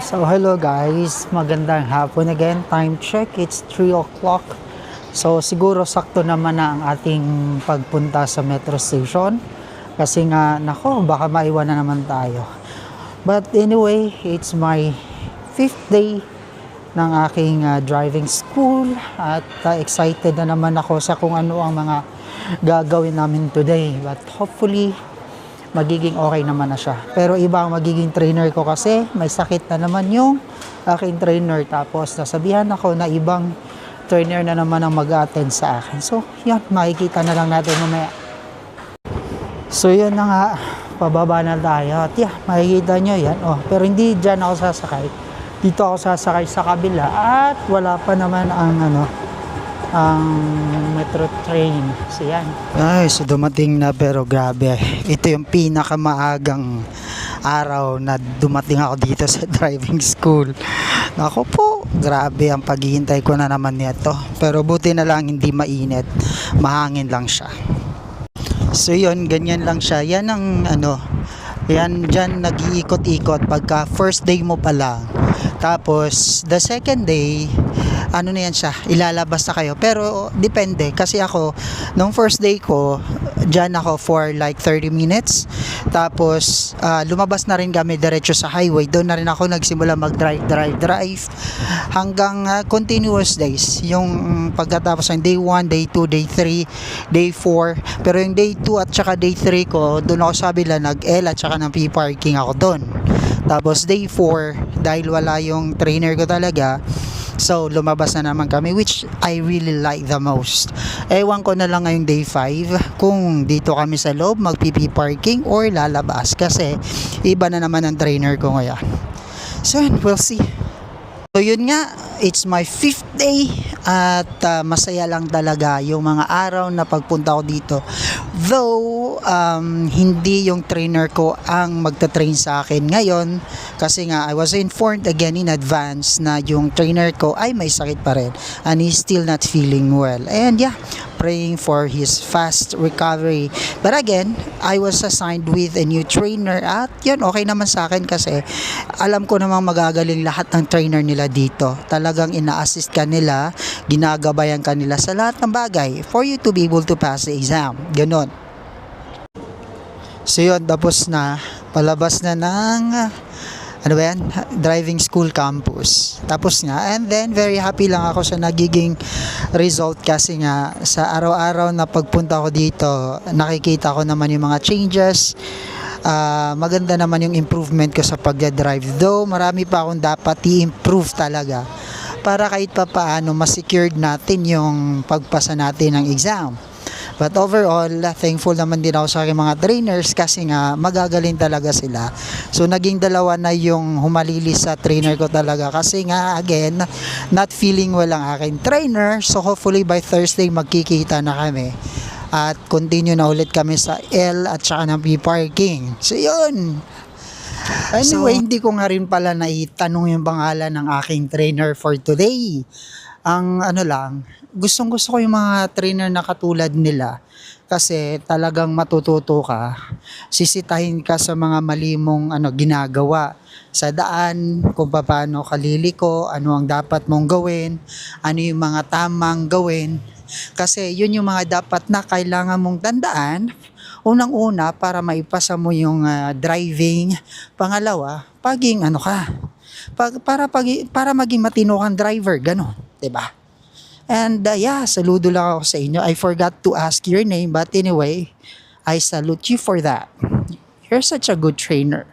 So hello guys, magandang hapon again. Time check, it's 3 o'clock. So siguro sakto naman na ang ating pagpunta sa metro station. Kasi nga, nako, baka maiwan na naman tayo. But anyway, it's my 5th day ng aking driving school. At excited na naman ako sa kung ano ang mga gagawin namin today. But hopefully, magiging okay naman na siya. Pero iba ang magiging trainer ko kasi may sakit na naman yung aking trainer. Tapos nasabihan ako na ibang trainer na naman ang mag-attend sa akin. So, yan, makikita na lang natin mamaya. So, yun na nga, pababa na tayo. At yeah, makikita nyo yan. Oh, pero hindi dyan ako sasakay. Dito ako sasakay sa kabila. At wala pa naman ang metro train. So yan. Ay, so dumating na, pero grabe. Ito yung pinakamaagang araw na dumating ako dito sa driving school. Nako po, grabe ang paghihintay ko na naman nito. Pero buti na lang hindi mainit. Mahangin lang siya. So yun, ganyan lang siya. Yan ang yan dyan nag-iikot-ikot pagka first day mo pa lang. Tapos the second day, na yan siya, ilalabas na kayo. Pero depende, kasi ako nung first day ko dyan ako for like 30 minutes. Tapos lumabas na rin kami diretso sa highway. Doon na rin ako nagsimula mag-drive hanggang continuous days. Yung pagkatapos ng day 1, day 2, day 3, day 4. Pero yung day 2 at saka day 3 ko, doon ako sa bila nag-L at saka ng P-parking ako doon. Tapos day 4, dahil wala yung trainer ko talaga, so lumabas na naman kami, which I really like the most. Ewan ko na lang ngayong day 5 kung dito kami sa loob mag-PP parking or lalabas, kasi iba na naman ang trainer ko ngayon. So we'll see. So yun nga, it's my 5th day at masaya lang talaga yung mga araw na pagpunta ko dito. Though hindi yung trainer ko ang magta-train sa akin ngayon, kasi nga I was informed again in advance na yung trainer ko ay may sakit pa rin and he's still not feeling well. And yeah, praying for his fast recovery. But again, I was assigned with a new trainer at yun, okay naman sa akin kasi alam ko namang magagaling lahat ng trainer nila dito. Talagang ina-assist ka nila, ginagabayan ka nila sa lahat ng bagay for you to be able to pass the exam. Ganon. So yun, tapos na, palabas na ng driving school campus. Tapos nga, and then very happy lang ako sa nagiging result, kasi nga sa araw-araw na pagpunta ko dito, nakikita ko naman yung mga changes. Maganda naman yung improvement ko sa pagdadrive, though marami pa akong dapat i-improve talaga para kahit pa paano ma-secured natin yung pagpasa natin ng exam. But overall, thankful naman din ako sa aking mga trainers kasi nga magagaling talaga sila. So naging dalawa na yung humalili sa trainer ko talaga, kasi nga again, not feeling well ang aking trainer. So hopefully by Thursday magkikita na kami at continue na ulit kami sa L at saka ng P-parking. So yun. Anyway, hindi ko nga rin pala naitanong yung pangalan ng aking trainer for today. Ang gustong-gusto ko yung mga trainer na katulad nila, kasi talagang matututo ka, sisitahin ka sa mga mali mong ginagawa sa daan, kung paano ka liliko, ano ang dapat mong gawin, ano yung mga tamang gawin, kasi yun yung mga dapat na kailangan mong tandaan unang-una para maipasa mo yung driving. Pangalawa, para maging matino kang driver, gano'n, 'di ba? And yeah, saludo lang ako sa inyo. I forgot to ask your name, but anyway, I salute you for that. You're such a good trainer.